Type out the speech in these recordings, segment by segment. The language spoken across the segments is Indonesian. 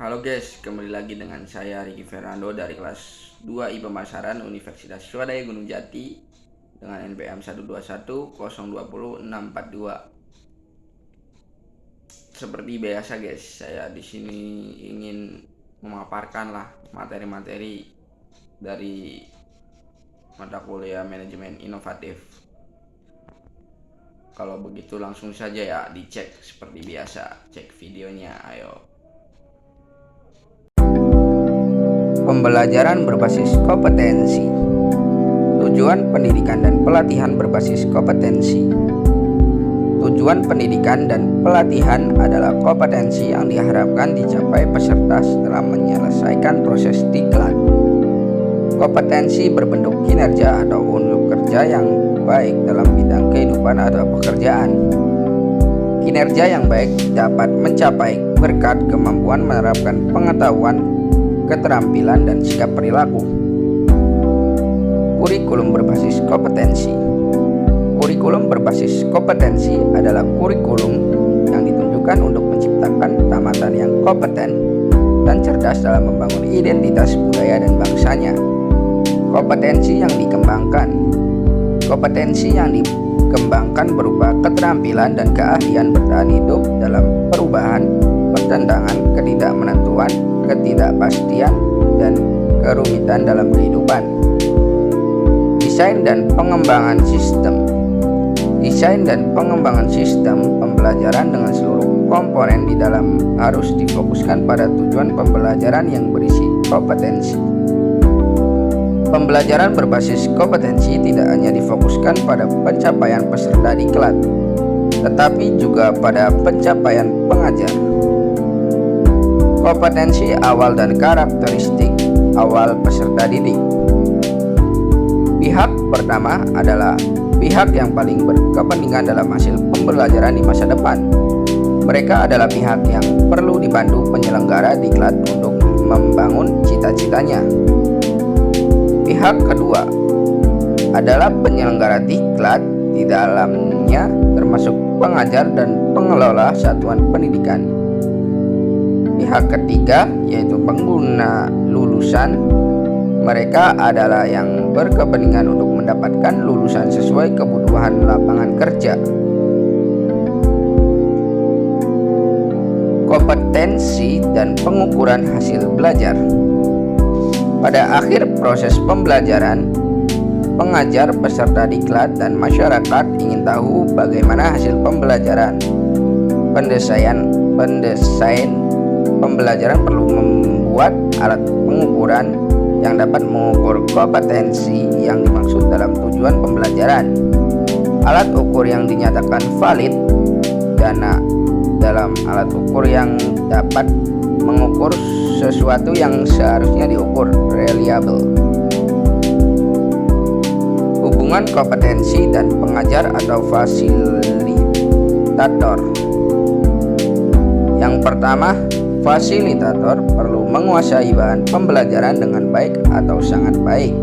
Halo guys, kembali lagi dengan saya Ricky Fernando dari kelas 2 I Pemasaran Universitas Swadaya Gunung Jati dengan NPM 121020642. Seperti biasa guys, saya di sini ingin memaparkan materi-materi dari mata kuliah manajemen inovatif. Kalau begitu langsung saja ya dicek seperti biasa, cek videonya, ayo. Pembelajaran berbasis kompetensi. Tujuan pendidikan dan pelatihan berbasis kompetensi. Tujuan pendidikan dan pelatihan adalah kompetensi yang diharapkan dicapai peserta setelah menyelesaikan proses diklat. Kompetensi berbentuk kinerja atau unjuk kerja yang baik dalam bidang kehidupan atau pekerjaan. Kinerja yang baik dapat mencapai berkat kemampuan menerapkan pengetahuan, keterampilan, dan sikap perilaku. Kurikulum berbasis kompetensi. Kurikulum berbasis kompetensi adalah kurikulum yang ditunjukkan untuk menciptakan tamatan yang kompeten dan cerdas dalam membangun identitas budaya dan bangsanya. Kompetensi yang dikembangkan. Kompetensi yang dikembangkan berupa keterampilan dan keahlian bertahan hidup dalam perubahan, pertentangan, ketidakmenentuan, ketidakpastian, dan kerumitan dalam kehidupan. Desain dan pengembangan sistem. Desain dan pengembangan sistem pembelajaran dengan seluruh komponen di dalam harus difokuskan pada tujuan pembelajaran yang berisi kompetensi. Pembelajaran berbasis kompetensi tidak hanya difokuskan pada pencapaian peserta diklat, tetapi juga pada pencapaian pengajar. Kompetensi awal dan karakteristik awal peserta didik. Pihak pertama adalah pihak yang paling berkepentingan dalam hasil pembelajaran di masa depan. Mereka adalah pihak yang perlu dibantu penyelenggara diklat untuk membangun cita-citanya. Pihak kedua adalah penyelenggara diklat, di dalamnya termasuk pengajar dan pengelola satuan pendidikan. Pihak ketiga yaitu pengguna lulusan. Mereka adalah yang berkepentingan untuk mendapatkan lulusan sesuai kebutuhan lapangan kerja. Kompetensi dan pengukuran hasil belajar. Pada akhir proses pembelajaran, pengajar, peserta diklat, dan masyarakat ingin tahu bagaimana hasil pembelajaran. Pendesain pembelajaran perlu membuat alat pengukuran yang dapat mengukur kompetensi yang dimaksud dalam tujuan pembelajaran. Alat ukur yang dinyatakan valid dalam alat ukur yang dapat mengukur sesuatu yang seharusnya diukur, reliable. Hubungan kompetensi dan pengajar atau fasilitator. Yang pertama, fasilitator perlu menguasai bahan pembelajaran dengan baik atau sangat baik.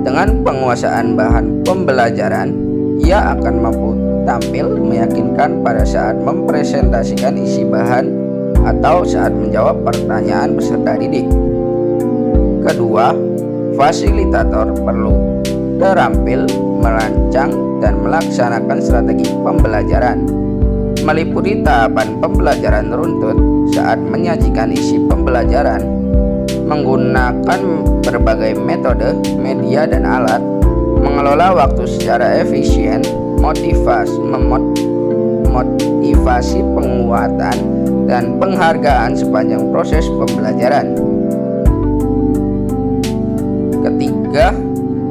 Dengan penguasaan bahan pembelajaran, ia akan mampu tampil meyakinkan pada saat mempresentasikan isi bahan atau saat menjawab pertanyaan peserta didik. Kedua, fasilitator perlu terampil merancang dan melaksanakan strategi pembelajaran, meliputi tahapan pembelajaran runtut saat menyajikan isi pembelajaran, menggunakan berbagai metode, media, dan alat, mengelola waktu secara efisien, motivasi penguatan, dan penghargaan sepanjang proses pembelajaran. Ketiga,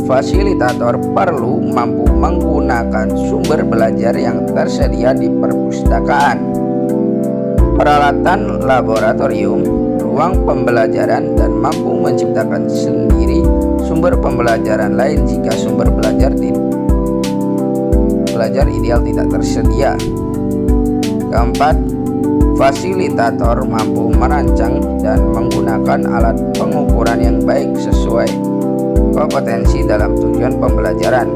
fasilitator perlu mampu menggunakan sumber belajar yang tersedia di perpustakaan, peralatan laboratorium, ruang pembelajaran, dan mampu menciptakan sendiri sumber pembelajaran lain jika sumber belajar ideal tidak tersedia. Keempat, fasilitator mampu merancang dan menggunakan alat pengukuran yang baik sesuai kompetensi dalam tujuan pembelajaran.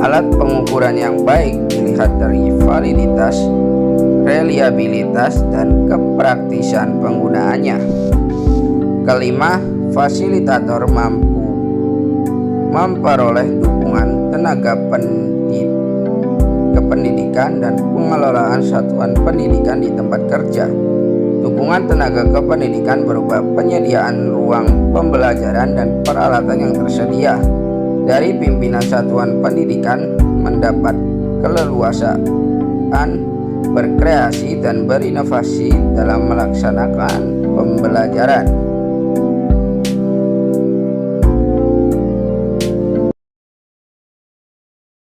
Alat pengukuran yang baik dilihat dari validitas, reliabilitas, dan kepraktisan penggunaannya. Kelima, fasilitator mampu memperoleh dukungan tenaga kependidikan dan pengelolaan satuan pendidikan di tempat kerja. Dukungan tenaga kependidikan berupa penyediaan ruang pembelajaran dan peralatan yang tersedia dari pimpinan satuan pendidikan, mendapat keleluasaan berkreasi dan berinovasi dalam melaksanakan pembelajaran.